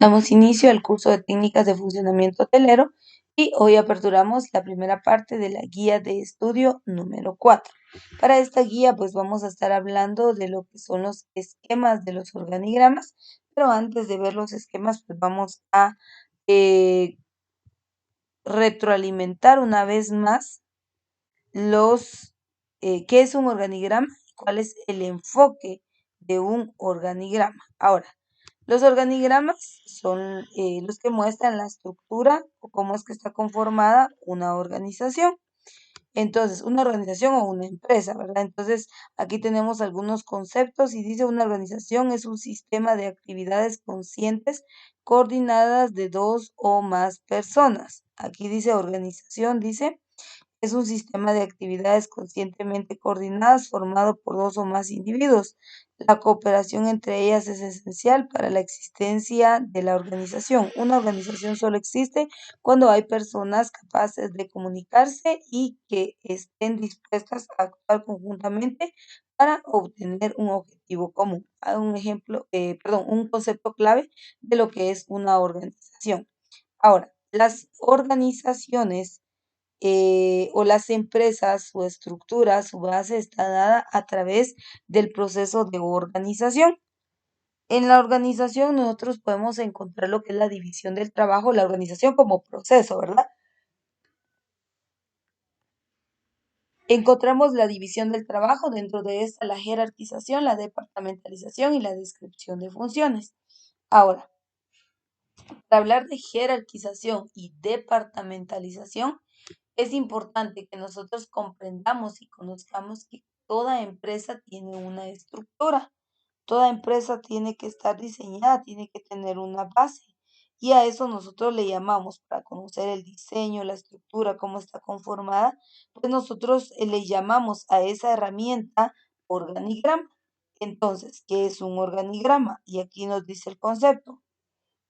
Damos inicio al curso de técnicas de funcionamiento hotelero y hoy aperturamos la primera parte de la guía de estudio número 4. Para esta guía pues vamos a estar hablando de lo que son los esquemas de los organigramas, pero antes de ver los esquemas pues vamos a retroalimentar una vez más qué es un organigrama y cuál es el enfoque de un organigrama. Ahora, los organigramas son los que muestran la estructura o cómo es que está conformada una organización. Entonces, una organización o una empresa, ¿verdad? Entonces, aquí tenemos algunos conceptos y dice una organización es un sistema de actividades conscientes coordinadas de dos o más personas. Aquí dice organización, dice es un sistema de actividades conscientemente coordinadas formado por dos o más individuos. La cooperación entre ellas es esencial para la existencia de la organización. Una organización solo existe cuando hay personas capaces de comunicarse y que estén dispuestas a actuar conjuntamente para obtener un objetivo común. Un ejemplo, un concepto clave de lo que es una organización. Ahora, las organizaciones o las empresas, su estructura, su base está dada a través del proceso de organización. En la organización nosotros podemos encontrar lo que es la división del trabajo, la organización como proceso, ¿verdad? Encontramos la división del trabajo, dentro de esta la jerarquización, la departamentalización y la descripción de funciones. Ahora, para hablar de jerarquización y departamentalización, es importante que nosotros comprendamos y conozcamos que toda empresa tiene una estructura, toda empresa tiene que estar diseñada, tiene que tener una base. Y a eso nosotros le llamamos, para conocer el diseño, la estructura, cómo está conformada, pues nosotros le llamamos a esa herramienta organigrama. Entonces, ¿qué es un organigrama? Y aquí nos dice el concepto.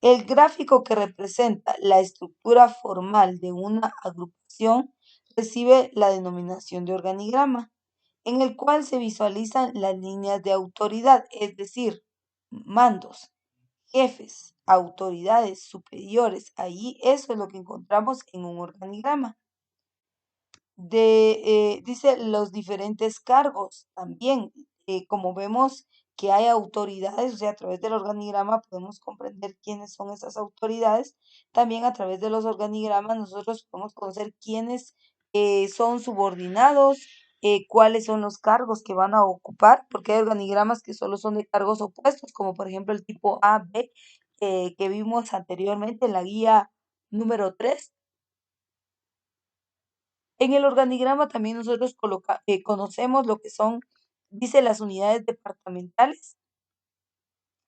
El gráfico que representa la estructura formal de una agrupación recibe la denominación de organigrama, en el cual se visualizan las líneas de autoridad, es decir, mandos, jefes, autoridades superiores. Ahí eso es lo que encontramos en un organigrama. Dice los diferentes cargos también, como vemos que hay autoridades, o sea, a través del organigrama podemos comprender quiénes son esas autoridades. También a través de los organigramas nosotros podemos conocer quiénes son subordinados, cuáles son los cargos que van a ocupar, porque hay organigramas que solo son de cargos opuestos, como por ejemplo el tipo A, B, que vimos anteriormente en la guía número 3. En el organigrama también nosotros conocemos lo que son, dice, las unidades departamentales.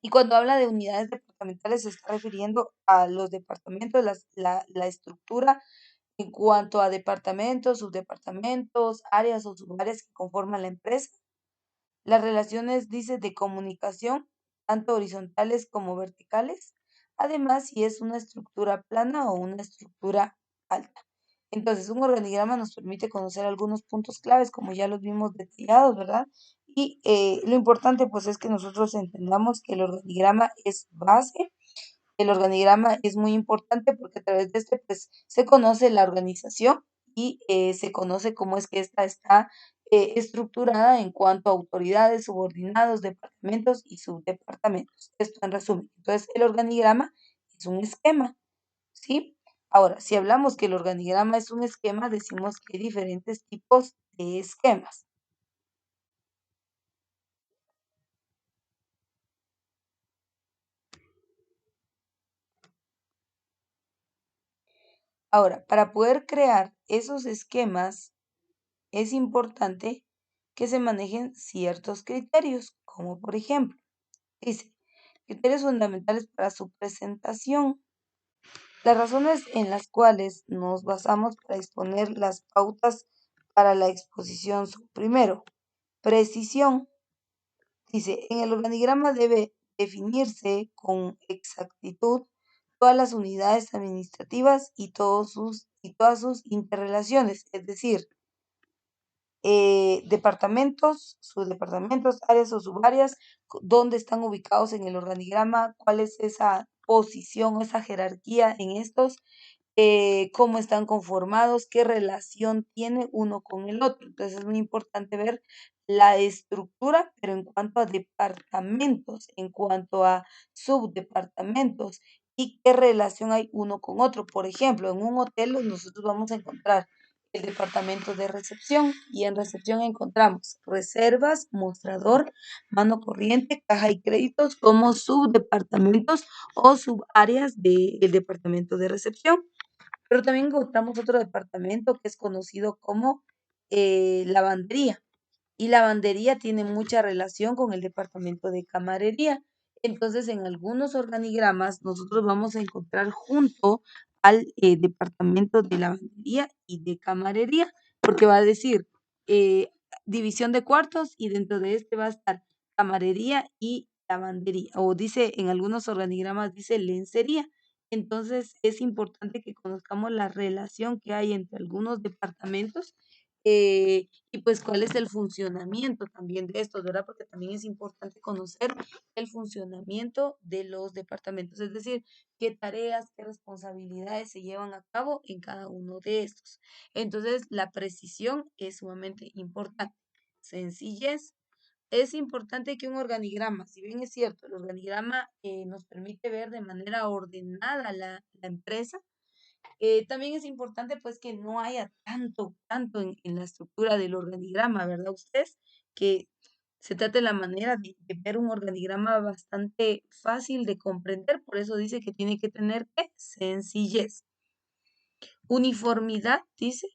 Y cuando habla de unidades departamentales se está refiriendo a los departamentos, la estructura en cuanto a departamentos, subdepartamentos, áreas o subáreas que conforman la empresa. Las relaciones, dice, de comunicación, tanto horizontales como verticales. Además, si es una estructura plana o una estructura alta. Entonces, un organigrama nos permite conocer algunos puntos claves, como ya los vimos detallados, ¿verdad? Y lo importante, pues, es que nosotros entendamos que el organigrama es base. El organigrama es muy importante porque a través de este, pues, se conoce la organización y se conoce cómo es que esta está estructurada en cuanto a autoridades, subordinados, departamentos y subdepartamentos. Esto en resumen. Entonces, el organigrama es un esquema, ¿sí? Ahora, si hablamos que el organigrama es un esquema, decimos que hay diferentes tipos de esquemas. Ahora, para poder crear esos esquemas, es importante que se manejen ciertos criterios, como por ejemplo, dice, criterios fundamentales para su presentación. Las razones en las cuales nos basamos para exponer las pautas para la exposición son, primero, precisión. Dice, en el organigrama debe definirse con exactitud todas las unidades administrativas y todas sus interrelaciones, es decir, departamentos, subdepartamentos, áreas o subáreas, dónde están ubicados en el organigrama, cuál es esa posición o esa jerarquía en estos, cómo están conformados, qué relación tiene uno con el otro. Entonces es muy importante ver la estructura, pero en cuanto a departamentos, en cuanto a subdepartamentos y qué relación hay uno con otro. Por ejemplo, en un hotel nosotros vamos a encontrar el departamento de recepción y en recepción encontramos reservas, mostrador, mano corriente, caja y créditos como subdepartamentos o subáreas del departamento de recepción. Pero también encontramos otro departamento que es conocido como lavandería. Y lavandería tiene mucha relación con el departamento de camarería. Entonces, en algunos organigramas nosotros vamos a encontrar junto al departamento de lavandería y de camarería, porque va a decir eh, división de cuartos y dentro de este va a estar camarería y lavandería. O dice, en algunos organigramas dice lencería. Entonces, es importante que conozcamos la relación que hay entre algunos departamentos y pues cuál es el funcionamiento también de estos, ¿verdad? Porque también es importante conocer el funcionamiento de los departamentos, es decir, qué tareas, qué responsabilidades se llevan a cabo en cada uno de estos. Entonces, la precisión es sumamente importante. Sencillez. Es importante que un organigrama, si bien es cierto, el organigrama nos permite ver de manera ordenada la empresa, también es importante pues que no haya tanto en la estructura del organigrama, ¿verdad? Ustedes que se trate la manera de ver un organigrama bastante fácil de comprender, por eso dice que tiene que tener ¿qué? Sencillez. Uniformidad, dice,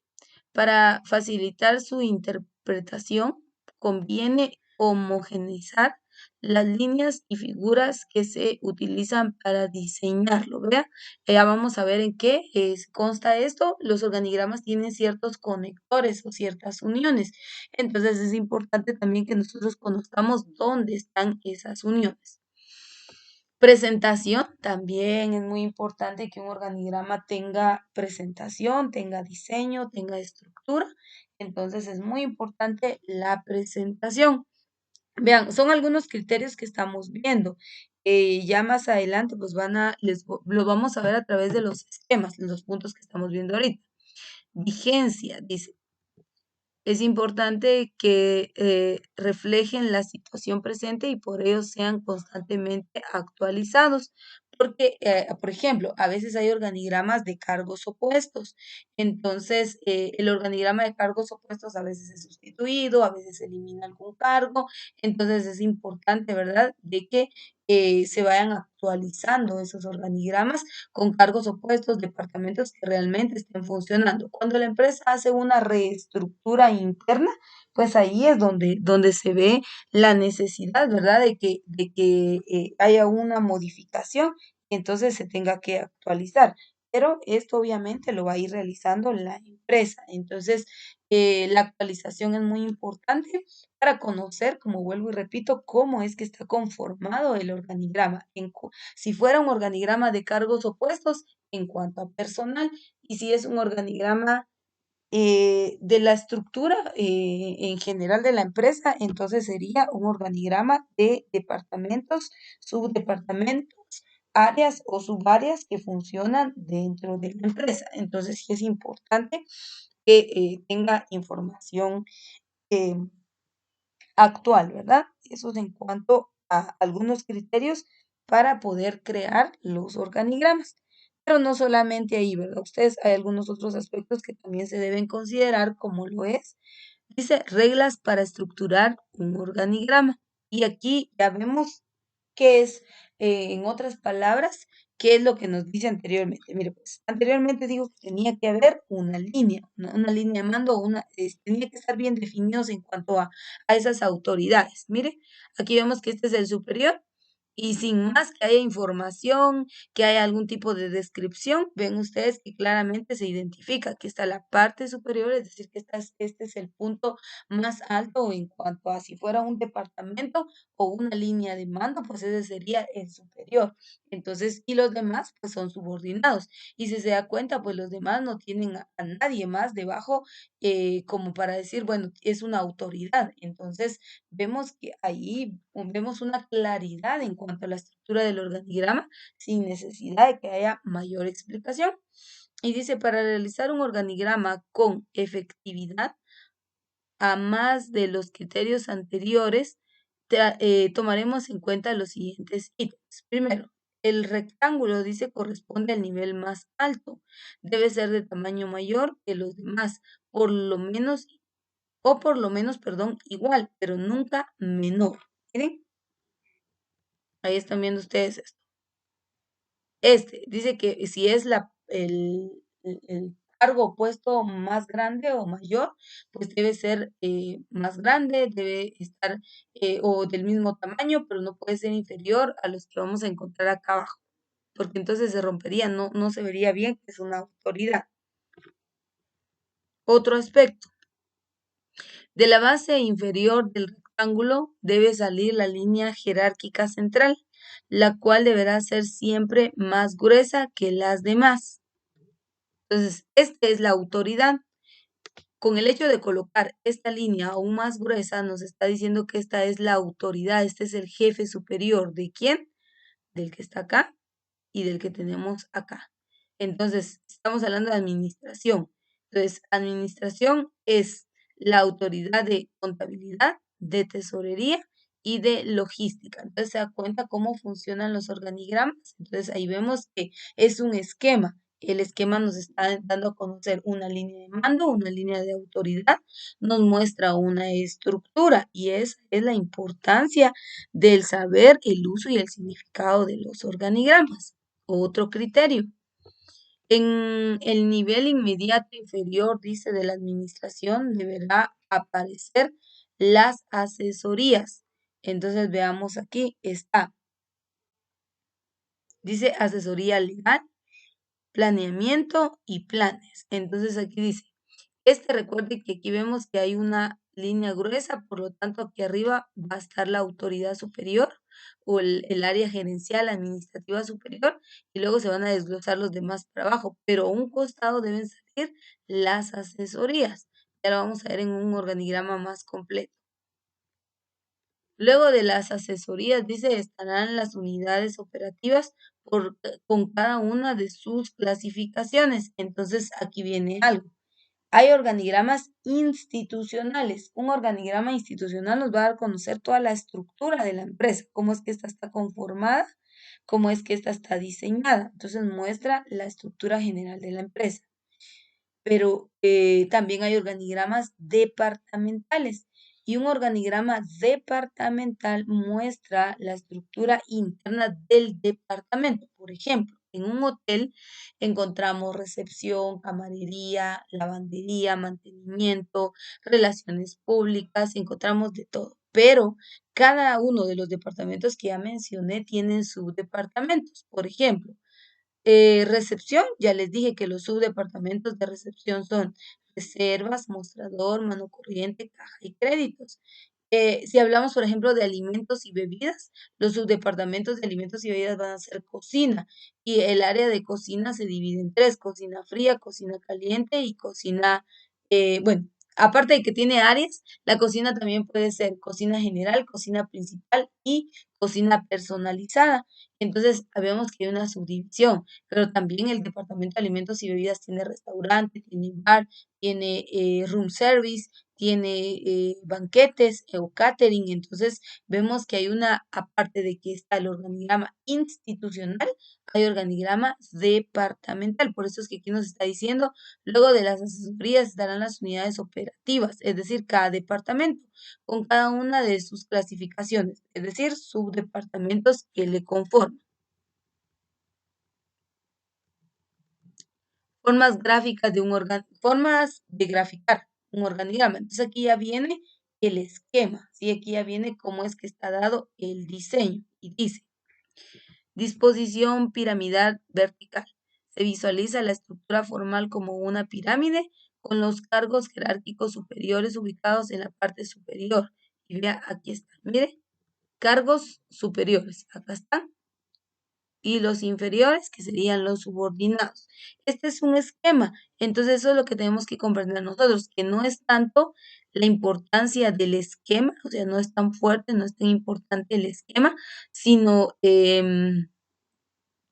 para facilitar su interpretación, conviene homogeneizar las líneas y figuras que se utilizan para diseñarlo, ¿verdad? Ya vamos a ver en qué consta esto. Los organigramas tienen ciertos conectores o ciertas uniones. Entonces es importante también que nosotros conozcamos dónde están esas uniones. Presentación, también es muy importante que un organigrama tenga presentación, tenga diseño, tenga estructura. Entonces es muy importante la presentación. Vean, son algunos criterios que estamos viendo. Ya más adelante, pues lo vamos a ver a través de los esquemas, los puntos que estamos viendo ahorita. Vigencia, dice. Es importante que reflejen la situación presente y por ello sean constantemente actualizados. Porque, por ejemplo, a veces hay organigramas de cargos opuestos. Entonces, el organigrama de cargos opuestos a veces es sustituido, a veces se elimina algún cargo. Entonces, es importante, ¿verdad?, de que se vayan actualizando esos organigramas con cargos opuestos, departamentos que realmente estén funcionando. Cuando la empresa hace una reestructura interna, pues ahí es donde se ve la necesidad, ¿verdad?, de que haya una modificación y entonces se tenga que actualizar. Pero esto obviamente lo va a ir realizando la empresa. Entonces, la actualización es muy importante para conocer, como vuelvo y repito, cómo es que está conformado el organigrama. Si fuera un organigrama de cargos opuestos en cuanto a personal y si es un organigrama de la estructura en general de la empresa, entonces sería un organigrama de departamentos, subdepartamentos, áreas o subáreas que funcionan dentro de la empresa. Entonces sí es importante que tenga información eh, actual, ¿verdad? Eso es en cuanto a algunos criterios para poder crear los organigramas. Pero no solamente ahí, ¿verdad? Ustedes hay algunos otros aspectos que también se deben considerar, como lo es, dice, reglas para estructurar un organigrama. Y aquí ya vemos qué es, en otras palabras, qué es lo que nos dice anteriormente. Mire, pues, anteriormente dijo que tenía que haber una línea de mando, tenía que estar bien definidos en cuanto a esas autoridades. Mire, aquí vemos que este es el superior y sin más que haya información, que haya algún tipo de descripción, ven ustedes que claramente se identifica que está la parte superior, es decir, que este es el punto más alto en cuanto a si fuera un departamento o una línea de mando, pues ese sería el superior. Entonces, y los demás, pues son subordinados. Y si se da cuenta, pues los demás no tienen a nadie más debajo como para decir, bueno, es una autoridad. Entonces, vemos que ahí vemos una claridad en cuanto cuanto a la estructura del organigrama sin necesidad de que haya mayor explicación. Y dice, para realizar un organigrama con efectividad, a más de los criterios anteriores, tomaremos en cuenta los siguientes ítems. Primero, el rectángulo, dice, corresponde al nivel más alto. Debe ser de tamaño mayor que los demás, por lo menos, igual, pero nunca menor. ¿Miren? Ahí están viendo ustedes esto. Dice que si es el cargo o puesto más grande o mayor, pues debe ser más grande, debe estar o del mismo tamaño, pero no puede ser inferior a los que vamos a encontrar acá abajo, porque entonces se rompería, no se vería bien que es una autoridad. Otro aspecto, de la base inferior del rectángulo debe salir la línea jerárquica central, la cual deberá ser siempre más gruesa que las demás. Entonces, esta es la autoridad. Con el hecho de colocar esta línea aún más gruesa, nos está diciendo que esta es la autoridad, este es el jefe superior. ¿De quién? Del que está acá y del que tenemos acá. Entonces, estamos hablando de administración. Entonces, administración es la autoridad de contabilidad, de tesorería y de logística. Entonces, se da cuenta cómo funcionan los organigramas. Entonces, ahí vemos que es un esquema. El esquema nos está dando a conocer una línea de mando, una línea de autoridad, nos muestra una estructura y es la importancia del saber el uso y el significado de los organigramas. Otro criterio. En el nivel inmediato inferior, dice, de la administración, deberá aparecer las asesorías. Entonces veamos aquí, dice asesoría legal, planeamiento y planes. Entonces aquí dice, recuerde que aquí vemos que hay una línea gruesa, por lo tanto aquí arriba va a estar la autoridad superior o el área gerencial administrativa superior y luego se van a desglosar los demás para abajo, pero a un costado deben salir las asesorías. Ya lo vamos a ver en un organigrama más completo. Luego de las asesorías, dice, estarán las unidades operativas con cada una de sus clasificaciones. Entonces aquí viene algo. Hay organigramas institucionales. Un organigrama institucional nos va a dar a conocer toda la estructura de la empresa, cómo es que ésta está conformada, cómo es que ésta está diseñada. Entonces muestra la estructura general de la empresa. Pero también hay organigramas departamentales y un organigrama departamental muestra la estructura interna del departamento. Por ejemplo, en un hotel encontramos recepción, camarería, lavandería, mantenimiento, relaciones públicas, encontramos de todo. Pero cada uno de los departamentos que ya mencioné tienen subdepartamentos. Por ejemplo, recepción, ya les dije que los subdepartamentos de recepción son reservas, mostrador, mano corriente, caja y créditos. Si hablamos, por ejemplo, de alimentos y bebidas, los subdepartamentos de alimentos y bebidas van a ser cocina y el área de cocina se divide en tres: cocina fría, cocina caliente y cocina, bueno, aparte de que tiene áreas, la cocina también puede ser cocina general, cocina principal y cocina personalizada. Entonces, vemos que hay una subdivisión, pero también el departamento de alimentos y bebidas tiene restaurante, tiene bar, tiene room service, tiene banquetes o catering. Entonces, vemos que hay aparte de que está el organigrama institucional, hay organigrama departamental. Por eso es que aquí nos está diciendo, luego de las asesorías estarán las unidades operativas, es decir, cada departamento con cada una de sus clasificaciones, es decir, subdepartamentos que le conforman. Formas de graficar un organigrama. Entonces aquí ya viene el esquema, ¿sí? Aquí ya viene cómo es que está dado el diseño y dice, disposición piramidal vertical. Se visualiza la estructura formal como una pirámide con los cargos jerárquicos superiores ubicados en la parte superior. Y vea, aquí está, mire, cargos superiores, acá están. y los inferiores, que serían los subordinados. Este es un esquema, entonces eso es lo que tenemos que comprender nosotros, que no es tanto la importancia del esquema, o sea, no es tan fuerte, no es tan importante el esquema, sino el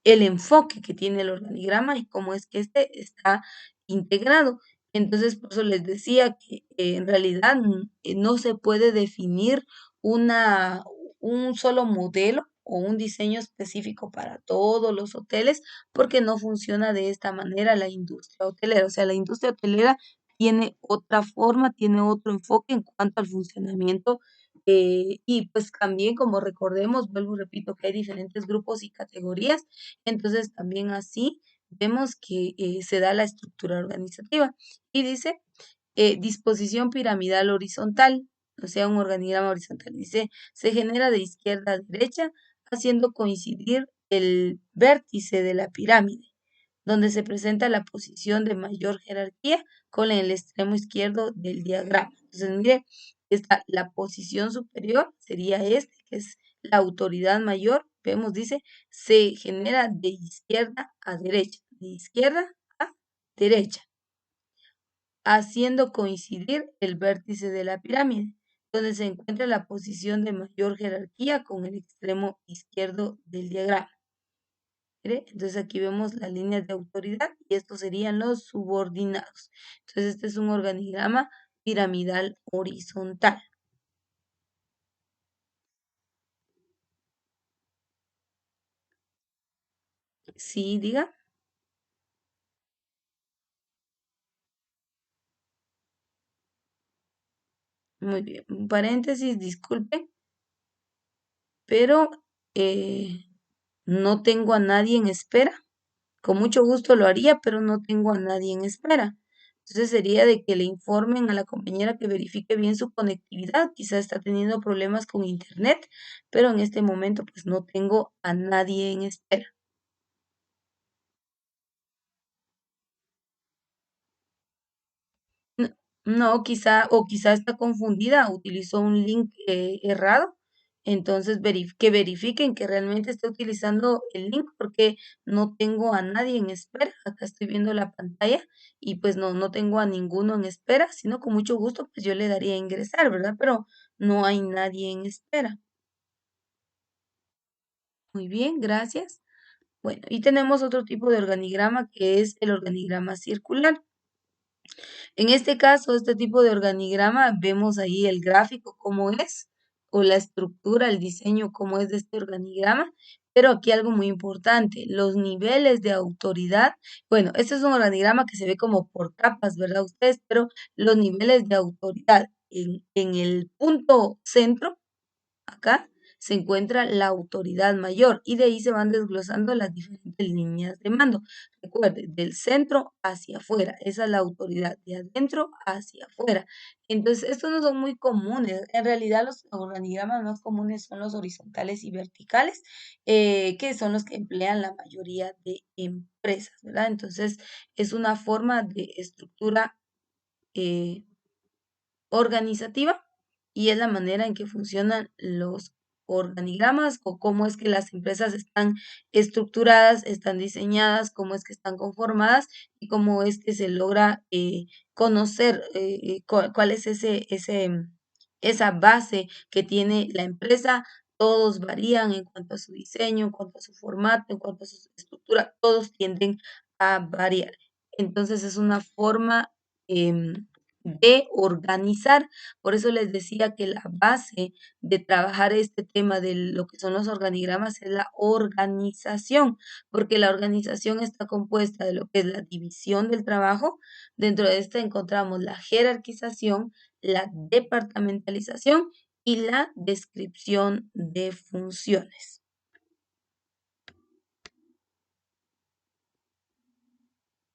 enfoque que tiene el organigrama y cómo es que este está integrado. Entonces, por eso les decía que en realidad no se puede definir una, un solo modelo o un diseño específico para todos los hoteles, porque no funciona de esta manera la industria hotelera. O sea, la industria hotelera tiene otra forma, tiene otro enfoque en cuanto al funcionamiento. Y pues también, como recordemos, vuelvo y repito, que hay diferentes grupos y categorías, entonces también así vemos que se da la estructura organizativa y dice disposición piramidal horizontal, o sea, un organigrama horizontal. Dice, se genera de izquierda a derecha haciendo coincidir el vértice de la pirámide, donde se presenta la posición de mayor jerarquía con el extremo izquierdo del diagrama. Entonces, mire, está la posición superior, sería este, que es la autoridad mayor. Vemos, dice, se genera de izquierda a derecha, de izquierda a derecha, haciendo coincidir el vértice de la pirámide, donde se encuentra la posición de mayor jerarquía con el extremo izquierdo del diagrama. ¿Ve? Entonces aquí vemos las líneas de autoridad y estos serían los subordinados. Entonces este es un organigrama piramidal horizontal. Sí, diga. Muy bien. Un paréntesis, disculpe, pero no tengo a nadie en espera. Con mucho gusto lo haría, pero no tengo a nadie en espera. Entonces sería de que le informen a la compañera que verifique bien su conectividad. Quizá está teniendo problemas con internet, pero en este momento pues no tengo a nadie en espera. N- No, quizá está confundida, utilizó un link errado. Entonces que verifiquen que realmente esté utilizando el link porque no tengo a nadie en espera. Acá estoy viendo la pantalla y pues no tengo a ninguno en espera, sino con mucho gusto pues yo le daría a ingresar, ¿verdad? Pero no hay nadie en espera. Muy bien, gracias. Bueno, y tenemos otro tipo de organigrama que es el organigrama circular. En este caso, este tipo de organigrama, vemos ahí el gráfico cómo es, o la estructura, el diseño cómo es de este organigrama, pero aquí algo muy importante, los niveles de autoridad, bueno, este es un organigrama que se ve como por capas, ¿verdad ustedes? Pero los niveles de autoridad en el punto centro acá se encuentra la autoridad mayor y de ahí se van desglosando las diferentes líneas de mando. Recuerde, del centro hacia afuera, esa es la autoridad, de adentro hacia afuera. Entonces, estos no son muy comunes. En realidad, los organigramas más comunes son los horizontales y verticales, que son los que emplean la mayoría de empresas, ¿verdad? Entonces, es una forma de estructura eh, organizativa y es la manera en que funcionan los organigramas o cómo es que las empresas están estructuradas, están diseñadas, cómo es que están conformadas y cómo es que se logra conocer cuál es esa base que tiene la empresa. Todos varían en cuanto a su diseño, en cuanto a su formato, en cuanto a su estructura, todos tienden a variar. Entonces es una forma de organizar. Por eso les decía que la base de trabajar este tema de lo que son los organigramas es la organización, porque la organización está compuesta de lo que es la división del trabajo. Dentro de esta encontramos la jerarquización, la departamentalización y la descripción de funciones.